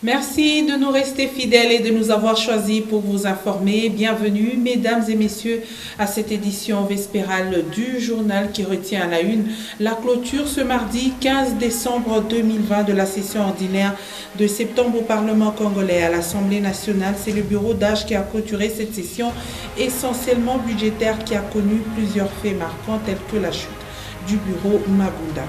Merci de nous rester fidèles et de nous avoir choisis pour vous informer. Bienvenue, mesdames et messieurs, à cette édition vespérale du journal qui retient à la une la clôture ce mardi 15 décembre 2020 de la session ordinaire de septembre au Parlement congolais. À l'Assemblée nationale, c'est le bureau d'âge qui a clôturé cette session essentiellement budgétaire qui a connu plusieurs faits marquants tels que la chute du bureau Mabunda.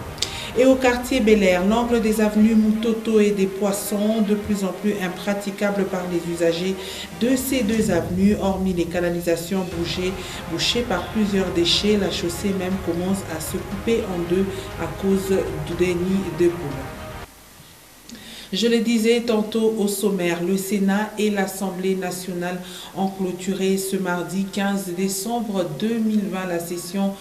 Et au quartier Bel-Air, l'angle des avenues Mutoto et des Poissons, de plus en plus impraticable par les usagers de ces deux avenues, hormis les canalisations bouchées par plusieurs déchets, la chaussée même commence à se couper en deux à cause du nids de poules. Je le disais tantôt au sommaire, le Sénat et l'Assemblée nationale ont clôturé ce mardi 15 décembre 2020 la session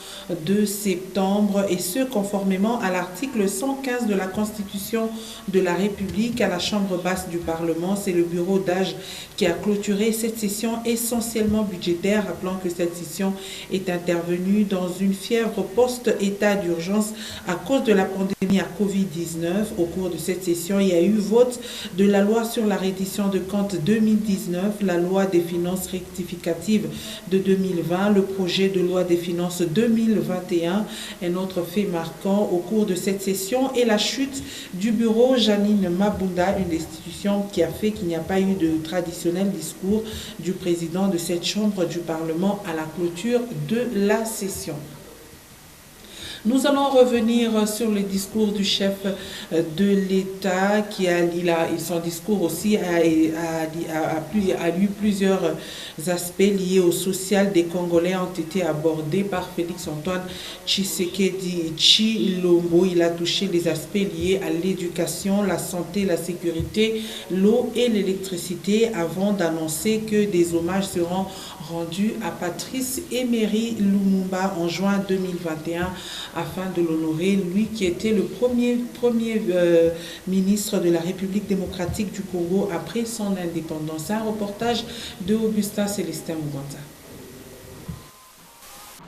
de septembre et ce conformément à l'article 115 de la Constitution de la République. À la Chambre basse du Parlement, c'est le bureau d'âge qui a clôturé cette session essentiellement budgétaire, rappelant que cette session est intervenue dans une fièvre post-état d'urgence à cause de la pandémie à Covid-19. Au cours de cette session, il y a eu vote de la loi sur la reddition de comptes 2019, la loi des finances rectificatives de 2020, le projet de loi des finances 2021. Un autre fait marquant au cours de cette session est la chute du bureau Janine Mabunda, une institution qui a fait qu'il n'y a pas eu de traditionnel discours du président de cette chambre du Parlement à la clôture de la session. Nous allons revenir sur le discours du chef de l'État qui a dit son discours aussi a lu plusieurs aspects liés au social des Congolais ont été abordés par Félix-Antoine Tshisekedi Tshilombo. Il a touché les aspects liés à l'éducation, la santé, la sécurité, l'eau et l'électricité avant d'annoncer que des hommages seront rendus à Patrice Emery Lumumba en juin 2021 afin de l'honorer, lui qui était le premier ministre de la République démocratique du Congo après son indépendance. Un reportage de Augustin Célestin Mouanta.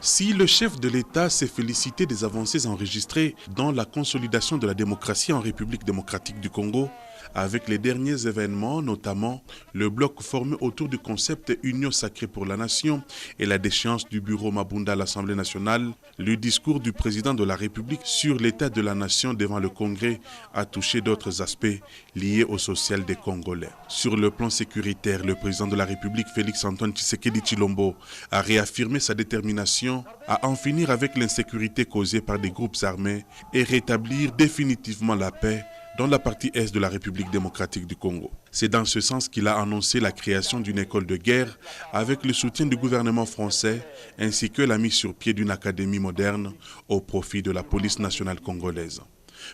Si le chef de l'État s'est félicité des avancées enregistrées dans la consolidation de la démocratie en République démocratique du Congo, avec les derniers événements, notamment le bloc formé autour du concept Union sacrée pour la nation et la déchéance du bureau Mabunda à l'Assemblée nationale, le discours du président de la République sur l'état de la nation devant le Congrès a touché d'autres aspects liés au social des Congolais. Sur le plan sécuritaire, le président de la République, Félix-Antoine Tshisekedi Tshilombo, a réaffirmé sa détermination à en finir avec l'insécurité causée par des groupes armés et rétablir définitivement la paix dans la partie est de la République démocratique du Congo. C'est dans ce sens qu'il a annoncé la création d'une école de guerre avec le soutien du gouvernement français ainsi que la mise sur pied d'une académie moderne au profit de la police nationale congolaise.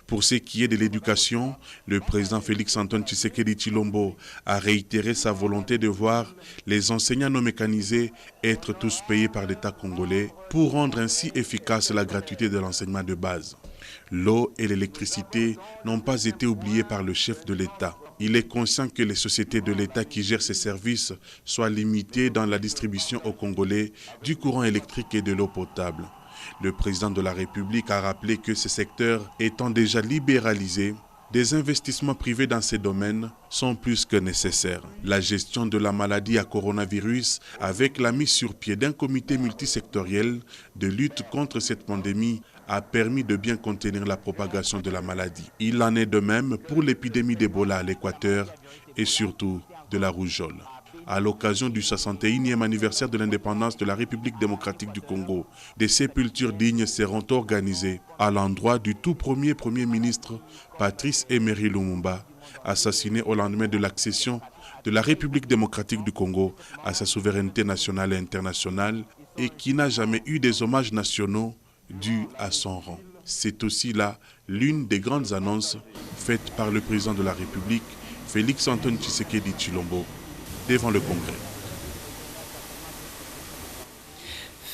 Pour ce qui est de l'éducation, le président Félix-Antoine Tshisekedi Tshilombo a réitéré sa volonté de voir les enseignants non mécanisés être tous payés par l'État congolais pour rendre ainsi efficace la gratuité de l'enseignement de base. L'eau et l'électricité n'ont pas été oubliées par le chef de l'État. Il est conscient que les sociétés de l'État qui gèrent ces services soient limitées dans la distribution aux Congolais du courant électrique et de l'eau potable. Le président de la République a rappelé que ces secteurs étant déjà libéralisés, des investissements privés dans ces domaines sont plus que nécessaires. La gestion de la maladie à coronavirus avec la mise sur pied d'un comité multisectoriel de lutte contre cette pandémie a permis de bien contenir la propagation de la maladie. Il en est de même pour l'épidémie d'Ebola à l'Équateur et surtout de la rougeole. À l'occasion du 61e anniversaire de l'indépendance de la République démocratique du Congo, des sépultures dignes seront organisées à l'endroit du tout premier ministre Patrice Emery Lumumba, assassiné au lendemain de l'accession de la République démocratique du Congo à sa souveraineté nationale et internationale et qui n'a jamais eu des hommages nationaux dus à son rang. C'est aussi là l'une des grandes annonces faites par le président de la République, Félix-Antoine Tshisekedi Tshilombo, devant le Congrès.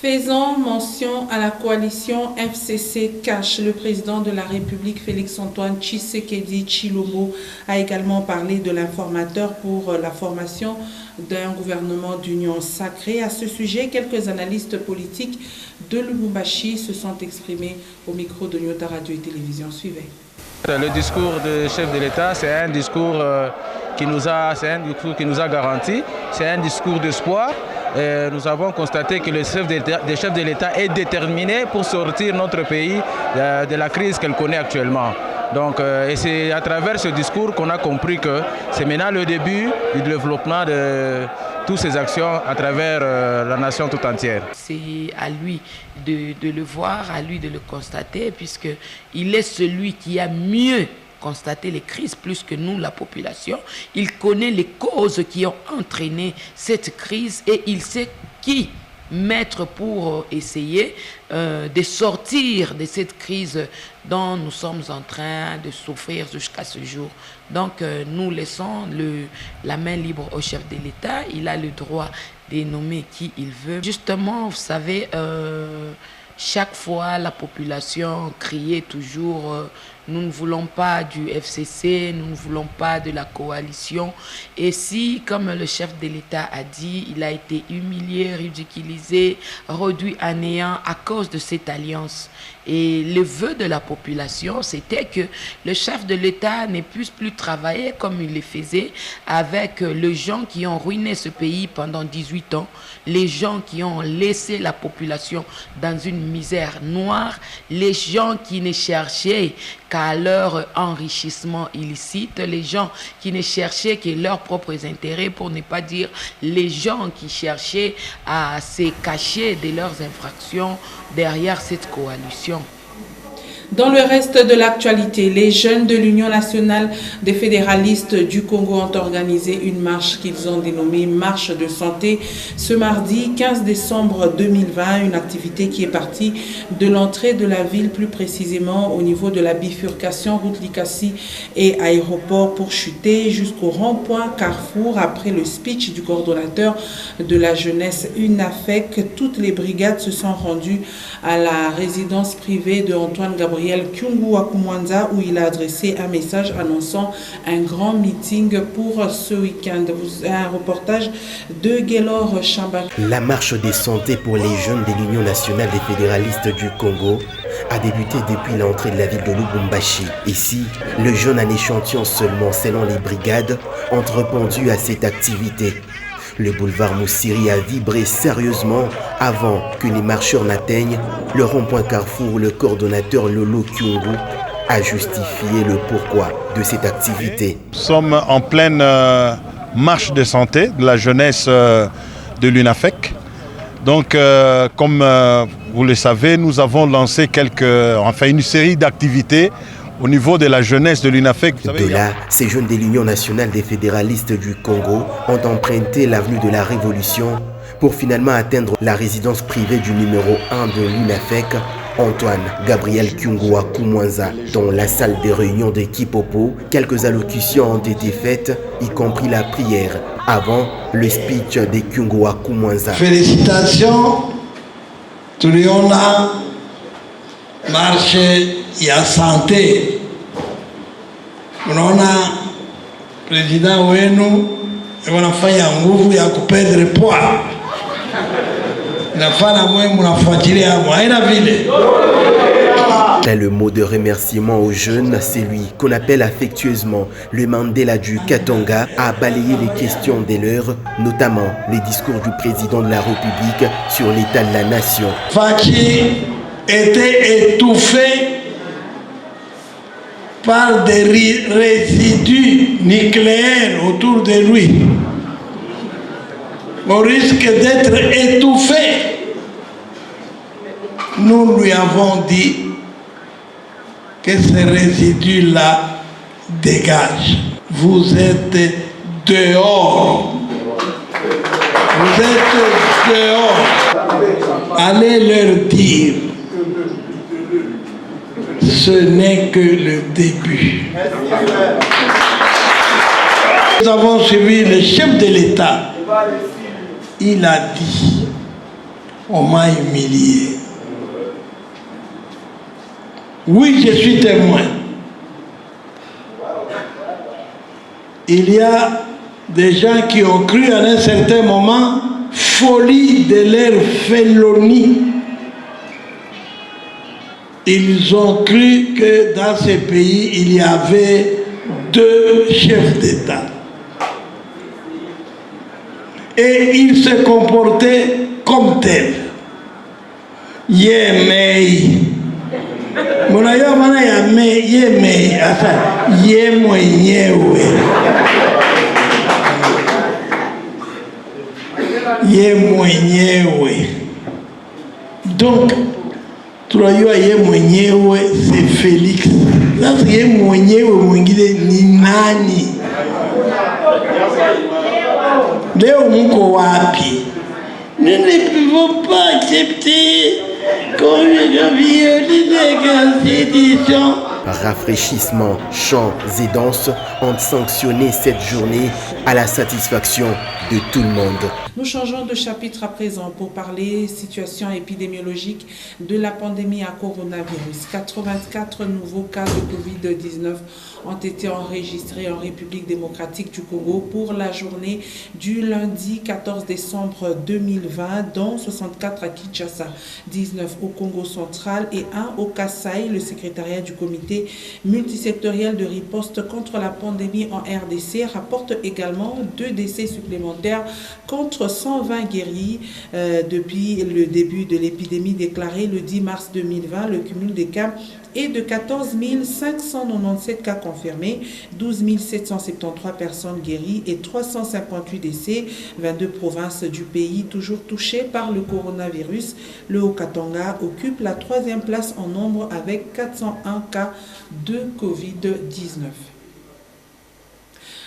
Faisant mention à la coalition FCC Cash, le président de la République Félix-Antoine Tshisekedi Tshilombo a également parlé de l'informateur pour la formation d'un gouvernement d'union sacrée. À ce sujet, quelques analystes politiques de Lubumbashi se sont exprimés au micro de Nyota Radio et Télévision. Suivez. Le discours du chef de l'État, c'est un discours c'est un discours qui nous a garanti, c'est un discours d'espoir. Nous avons constaté que le chef de l'État est déterminé pour sortir notre pays de la crise qu'elle connaît actuellement. Donc, et c'est à travers ce discours qu'on a compris que c'est maintenant le début du développement de toutes ces actions à travers la nation tout entière. C'est à lui de le voir, à lui de le constater, puisqu'il est celui qui a mieux constaté les crises plus que nous, la population. Il connaît les causes qui ont entraîné cette crise et il sait qui mettre pour essayer de sortir de cette crise dont nous sommes en train de souffrir jusqu'à ce jour. Donc nous laissons la main libre au chef de l'État. Il a le droit de nommer qui il veut. Justement, vous savez, chaque fois la population criait toujours nous ne voulons pas du FCC, nous ne voulons pas de la coalition. Et si, comme le chef de l'État a dit, il a été humilié, ridiculisé, réduit à néant à cause de cette alliance. Et le vœu de la population, c'était que le chef de l'État ne puisse plus travailler comme il le faisait avec les gens qui ont ruiné ce pays pendant 18 ans, les gens qui ont laissé la population dans une misère noire, les gens qui ne cherchaient qu'à leur enrichissement illicite, les gens qui ne cherchaient que leurs propres intérêts, pour ne pas dire les gens qui cherchaient à se cacher de leurs infractions derrière cette coalition. Dans le reste de l'actualité, les jeunes de l'Union nationale des fédéralistes du Congo ont organisé une marche qu'ils ont dénommée Marche de santé ce mardi 15 décembre 2020, une activité qui est partie de l'entrée de la ville, plus précisément au niveau de la bifurcation route Likasi et aéroport pour chuter jusqu'au rond-point Carrefour. Après le speech du coordonnateur de la jeunesse UNAFEC, toutes les brigades se sont rendues à la résidence privée de Antoine Gabriel Kyungu à Kumwanza, où il a adressé un message annonçant un grand meeting pour ce week-end. Un reportage de Gaylor Chambak. La marche des santé pour les jeunes de l'Union nationale des fédéralistes du Congo a débuté depuis l'entrée de la ville de Lubumbashi. Ici, le jeune un échantillon seulement selon les brigades ont répondu à cette activité. Le boulevard Moussiri a vibré sérieusement avant que les marcheurs n'atteignent le rond-point Carrefour. Le coordonnateur Lolo Kyungu a justifié le pourquoi de cette activité. Nous sommes en pleine marche de santé de la jeunesse de l'UNAFEC. Donc, comme vous le savez, nous avons lancé une série d'activités au niveau de la jeunesse de l'UNAFEC. De là, ces jeunes de l'Union nationale des fédéralistes du Congo ont emprunté l'avenue de la Révolution pour finalement atteindre la résidence privée du numéro 1 de l'UNAFEC, Antoine Gabriel Kyungu à Kumwanza. Dans la salle des réunions de Kipopo, quelques allocutions ont été faites, y compris la prière, avant le speech de Kyungu à Kumwanza. Félicitations, tuliona marche ya santé. Unaona president wenu wanafanya nguvu ya kuperdre poids. Nafana mwe mnafuatilia haina vile. Le mot de remerciement aux jeunes, c'est lui qu'on appelle affectueusement le Mandela du Katanga, a balayé les questions des leurs, notamment les discours du président de la République sur l'état de la nation. Fachi était étouffé par des résidus nucléaires autour de lui. On risque d'être étouffé. Nous lui avons dit que ces résidus-là dégagent. Vous êtes dehors. Vous êtes dehors. Allez leur dire, ce n'est que le début. Nous avons suivi le chef de l'État. Il a dit, on m'a humilié. Oui, je suis témoin. Il y a des gens qui ont cru à un certain moment folie de leur félonie. Ils ont cru que dans ce pays, il y avait deux chefs d'État. et il se comportait comme tel. Yemei. Munayo mana ya me yemei asa ye mwenyewe. Ye mwenyewe. Donc tunajua ye mwenyewe c'est Félix. Sasa ye mwenyewe mwingine ni nani? Leo mko wapi? Nous ne pouvons pas accepter qu'on viole les constitutions. Rafraîchissement, chants et danses ont sanctionné cette journée à la satisfaction de tout le monde. Nous changeons de chapitre à présent pour parler situation épidémiologique de la pandémie à coronavirus. 84 nouveaux cas de Covid-19 ont été enregistrés en République démocratique du Congo pour la journée du lundi 14 décembre 2020, dont 64 à Kinshasa, 19 au Congo central et 1 au Kasaï. Le secrétariat du comité multisectoriel de riposte contre la pandémie en RDC rapporte également 2 décès supplémentaires contre 120 guéris depuis le début de l'épidémie déclarée le 10 mars 2020. Le cumul des cas est de 14 597 cas confirmés, 12 773 personnes guéries et 358 décès. 22 provinces du pays toujours touchées par le coronavirus. Le Haut-Katanga occupe la 3e place en nombre avec 401 cas de Covid-19.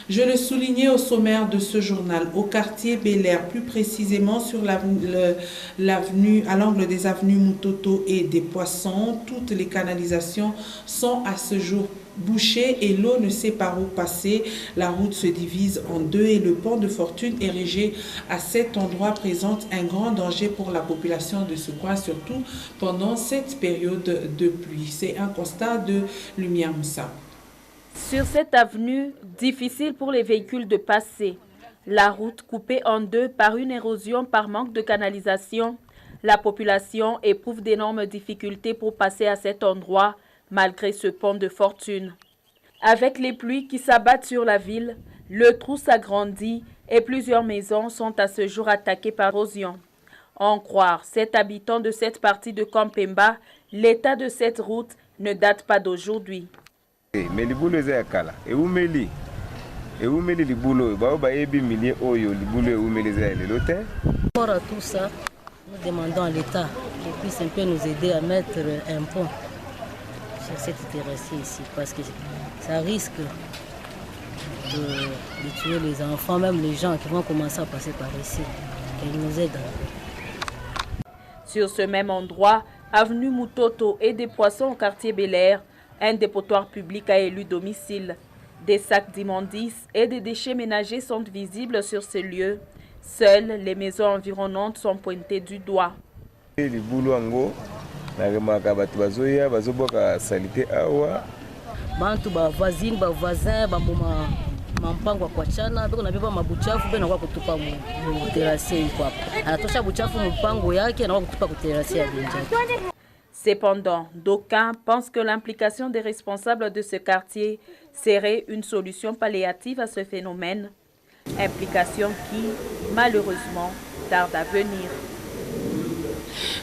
Je le soulignais au sommaire de ce journal, au quartier Bel-Air, plus précisément sur l'avenue, à l'angle des avenues Mutoto et des Poissons, toutes les canalisations sont à ce jour bouchées et l'eau ne sait par où passer. La route se divise en deux et le pont de fortune érigé à cet endroit présente un grand danger pour la population de ce coin, surtout pendant cette période de pluie. C'est un constat de Lumière Moussa. Sur cette avenue, difficile pour les véhicules de passer. La route coupée en deux par une érosion par manque de canalisation. La population éprouve d'énormes difficultés pour passer à cet endroit, malgré ce pont de fortune. Avec les pluies qui s'abattent sur la ville, le trou s'agrandit et plusieurs maisons sont à ce jour attaquées par l'érosion. En croire cet habitant de cette partie de Kampemba, l'état de cette route ne date pas d'aujourd'hui. Mais les boulots sont kala. Et où meli les boulots, bah ebi milliers oyo les boulots où meli les l'hôtel. Pour tout ça, nous demandons à l'État qu'il puisse un peu nous aider à mettre un pont sur cette terrasse ici, parce que ça risque de tuer les enfants, même les gens qui vont commencer à passer par ici. Qu'ils nous aident. Sur ce même endroit, avenue Mutoto et des Poissons au quartier Bel-Air, un dépotoir public a élu domicile. Des sacs d'immondices et des déchets ménagers sont visibles sur ce lieu. Seules les maisons environnantes sont pointées du doigt. Les boulots en go, na remaka batu bazoya bazoboka salité awa. Bantu ba voisine ba voisin ba mama mampango kwa chana biko na beba mabuchafu bena kwa kutupa mu terrasse iko hapa. Anatosha buchafu mpango yake na kwa kutupa ku terrasse ya binja. Cependant, d'aucuns pensent que l'implication des responsables de ce quartier serait une solution palliative à ce phénomène. Implication qui, malheureusement, tarde à venir.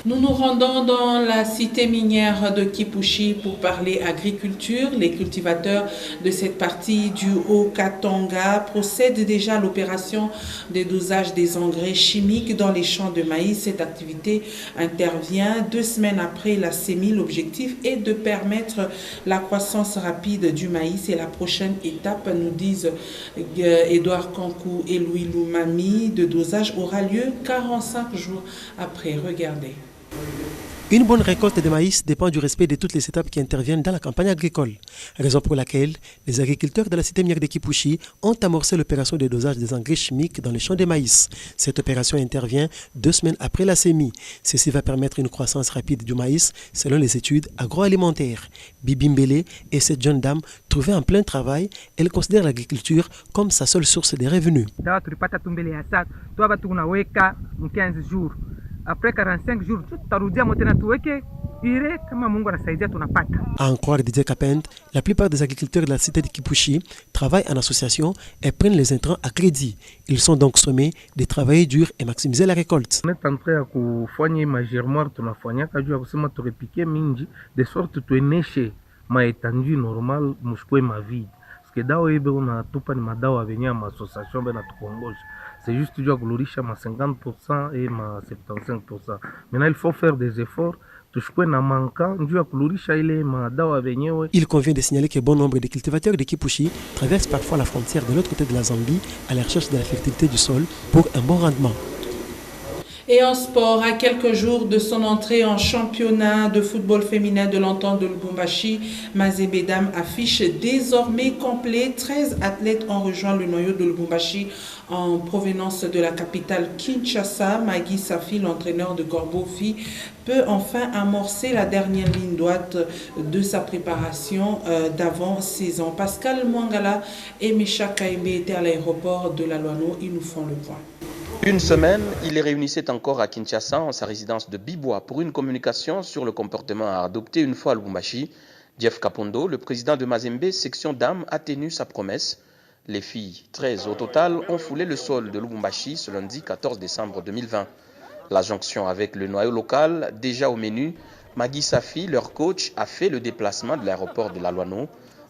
Nous nous rendons dans la cité minière de Kipushi pour parler agriculture. Les cultivateurs de cette partie du Haut-Katanga procèdent déjà à l'opération de dosage des engrais chimiques dans les champs de maïs. Cette activité intervient 2 semaines après la semis. L'objectif est de permettre la croissance rapide du maïs et la prochaine étape, nous disent Edouard Kankou et Louis Loumami, de dosage aura lieu 45 jours après. Regardez. Une bonne récolte de maïs dépend du respect de toutes les étapes qui interviennent dans la campagne agricole. Raison pour laquelle les agriculteurs de la cité minière de Kipushi ont amorcé l'opération de dosage des engrais chimiques dans les champs de maïs. Cette opération intervient 2 semaines après la semis. Ceci va permettre une croissance rapide du maïs selon les études agroalimentaires. Bibi Mbele et cette jeune dame, trouvée en plein travail, elle considère l'agriculture comme sa seule source de revenus. Après 45 jours, tutarudia tena tuweke À en croire Didier Kapend, la plupart des agriculteurs de la cité de Kipushi travaillent en association et prennent les intrants à crédit. Ils sont donc sommés de travailler dur et maximiser la récolte. On est en train de faire ma germoire, de sorte que tu ma étendue normale, ma vie. Parce que dawa ibe on tupa ni madawa venye ma association bena tukongosha. C'est juste tu dois glorisha ma 50% et ma 75%. Maintenant il faut faire des efforts. Il convient de signaler que bon nombre de cultivateurs de Kipushi traversent parfois la frontière de l'autre côté de la Zambie à la recherche de la fertilité du sol pour un bon rendement. Et en sport, à quelques jours de son entrée en championnat de football féminin de l'entente de Lubumbashi, Mazembe Dam affiche désormais complet. 13 athlètes ont rejoint le noyau de Lubumbashi en provenance de la capitale Kinshasa. Magui Safi, l'entraîneur de Gorbofi, peut enfin amorcer la dernière ligne droite de sa préparation d'avant-saison. Pascal Mwangala et Misha Kaimbe étaient à l'aéroport de la Loano. Ils nous font le point. Une semaine, il les réunissait encore à Kinshasa, en sa résidence de Bibois, pour une communication sur le comportement à adopter une fois à Lubumbashi. Jeff Kapondo, le président de Mazembe, section Dame, a tenu sa promesse. Les filles, 13 au total, ont foulé le sol de Lubumbashi ce lundi 14 décembre 2020. La jonction avec le noyau local, déjà au menu, Magui Safi, leur coach, a fait le déplacement de l'aéroport de la Loano.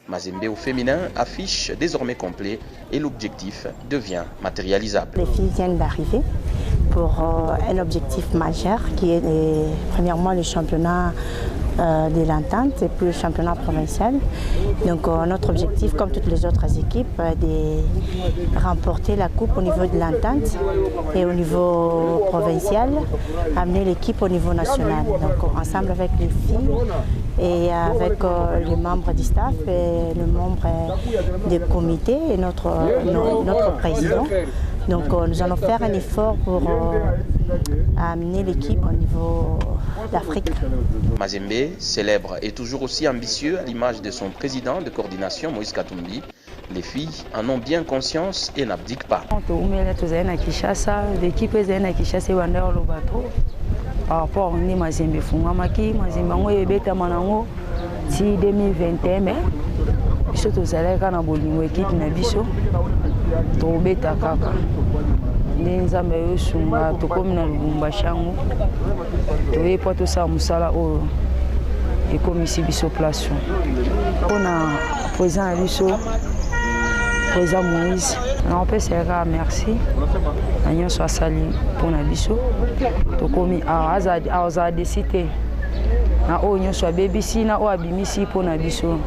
Mazembe au féminin affiche désormais complet et l'objectif devient matérialisable. Les filles viennent d'arriver pour un objectif majeur qui est premièrement le championnat de l'entente et puis le championnat provincial. Donc notre objectif, comme toutes les autres équipes, est de remporter la coupe au niveau de l'entente et au niveau provincial, amener l'équipe au niveau national. Donc ensemble avec les filles et avec les membres du staff et les membres du comité et notre président. Donc nous allons faire un effort pour amener l'équipe au niveau d'Afrique. Mazembe, célèbre et toujours aussi ambitieux à l'image de son président de coordination Moïse Katumbi, les filles en ont bien conscience et n'abdiquent pas. L'équipe est à Kinshasa par rapport à Mazembe Fungamaki, Mazembe Ebeta Manango, si 2021 mais surtout zaleka na bolingo équipe na biso to beta kaka nzambe yo sunga to komi na Lubumbashi yango to yepa to sa musala o ekomisi biso place pona président biso président Moïse na peut sera merci anyo so sali pona biso to komi a décidé na o nyo so BBC na o abimisi pona biso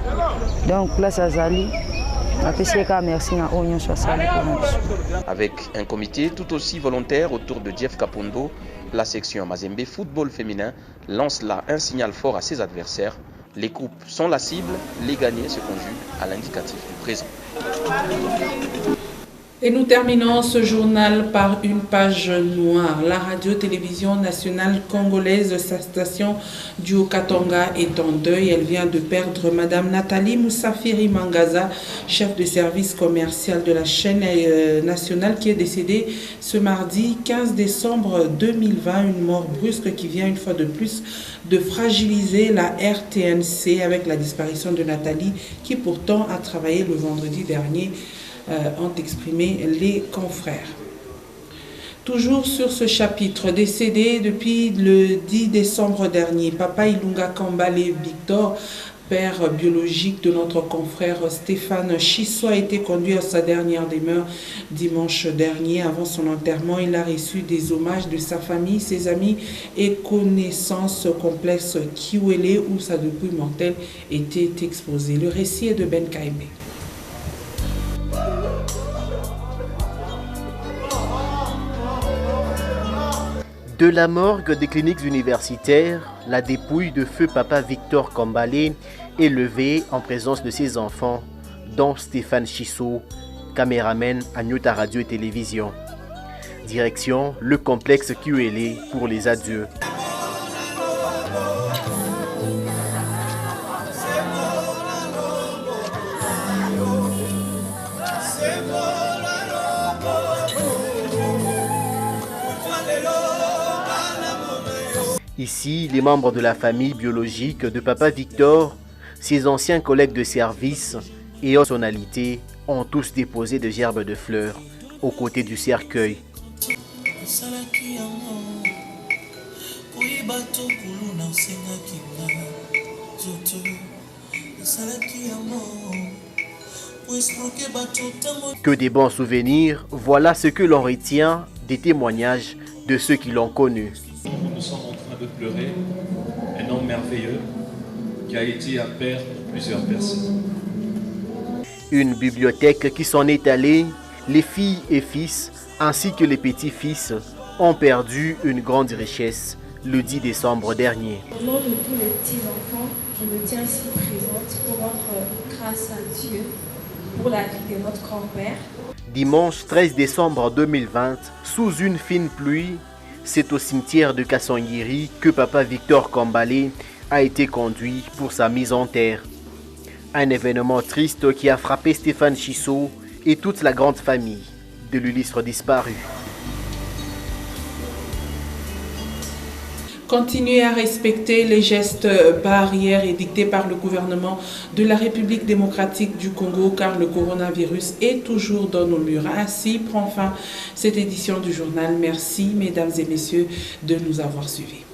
donc place azali. Avec un comité tout aussi volontaire autour de Jeff Kapondo, la section Mazembe Football féminin lance là un signal fort à ses adversaires. Les coupes sont la cible, les gagnés se conjuguent à l'indicatif du présent. Et nous terminons ce journal par une page noire. La radio-télévision nationale congolaise, sa station du Haut-Katanga est en deuil. Elle vient de perdre Madame Nathalie Moussafiri Mangaza, chef de service commercial de la chaîne nationale, qui est décédée ce mardi 15 décembre 2020. Une mort brusque qui vient une fois de plus de fragiliser la RTNC avec la disparition de Nathalie, qui pourtant a travaillé le vendredi dernier, ont exprimé les confrères. Toujours sur ce chapitre, décédé depuis le 10 décembre dernier, Papa Ilunga Kambale Victor, père biologique de notre confrère Stéphane Chisso, a été conduit à sa dernière demeure dimanche dernier. Avant son enterrement, il a reçu des hommages de sa famille, ses amis et connaissances au complexe Kiwele où sa dépouille mortelle était exposée. Le récit est de Ben Kaimbe. De la morgue des cliniques universitaires, la dépouille de feu Papa Victor Kambale est levée en présence de ses enfants, dont Stéphane Chisso, caméraman à Nyota Radio et Télévision. Direction le complexe Kiwele pour les adieux. Ici, les membres de la famille biologique de Papa Victor, ses anciens collègues de service et autres personnalités ont tous déposé des gerbes de fleurs aux côtés du cercueil. Que des bons souvenirs, voilà ce que l'on retient des témoignages de ceux qui l'ont connu. Nous sommes en train de pleurer un homme merveilleux qui a été un père pour plusieurs personnes. Une bibliothèque qui s'en est allée, les filles et fils ainsi que les petits-fils ont perdu une grande richesse le 10 décembre dernier. Au nom de tous les petits-enfants, je me tiens ici présente pour rendre grâce à Dieu pour la vie de notre grand-père. Dimanche 13 décembre 2020, sous une fine pluie, c'est au cimetière de Kassangiri que Papa Victor Kambale a été conduit pour sa mise en terre. Un événement triste qui a frappé Stéphane Chissot et toute la grande famille de l'illustre disparu. Continuez à respecter les gestes barrières édictés par le gouvernement de la République démocratique du Congo car le coronavirus est toujours dans nos murs. Ainsi prend fin cette édition du journal. Merci mesdames et messieurs de nous avoir suivis.